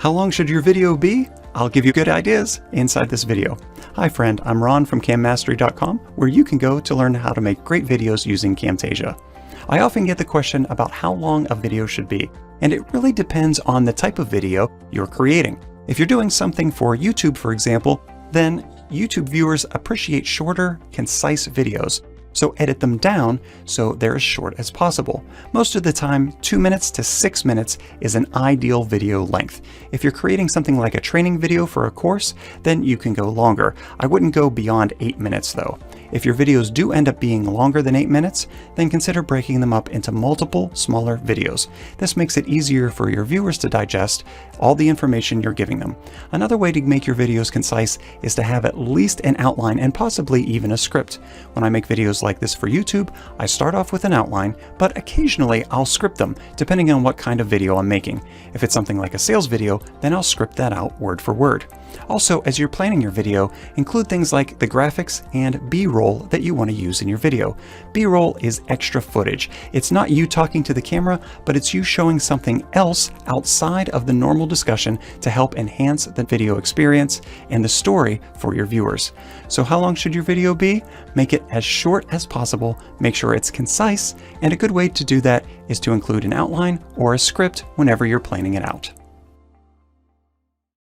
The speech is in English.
How long should your video be? I'll give you good ideas inside this video. Hi friend, I'm Ron from CamMastery.com, where you can go to learn how to make great videos using Camtasia. I often get the question about how long a video should be, and it really depends on the type of video you're creating. If you're doing something for YouTube, for example, then YouTube viewers appreciate shorter, concise videos. So edit them down so they're as short as possible. Most of the time, 2 minutes to 6 minutes is an ideal video length. If you're creating something like a training video for a course, then you can go longer. I wouldn't go beyond 8 minutes though. If your videos do end up being longer than 8 minutes, then consider breaking them up into multiple smaller videos. This makes it easier for your viewers to digest all the information you're giving them. Another way to make your videos concise is to have at least an outline and possibly even a script. When I make videos like this for YouTube, I start off with an outline, but occasionally I'll script them depending on what kind of video I'm making. If it's something like a sales video, then I'll script that out word for word. Also, as you're planning your video, include things like the graphics and B-roll that you want to use in your video. B-roll is extra footage. It's not you talking to the camera, but it's you showing something else outside of the normal discussion to help enhance the video experience and the story for your viewers. So how long should your video be? Make it as short as possible, make sure it's concise, and a good way to do that is to include an outline or a script whenever you're planning it out.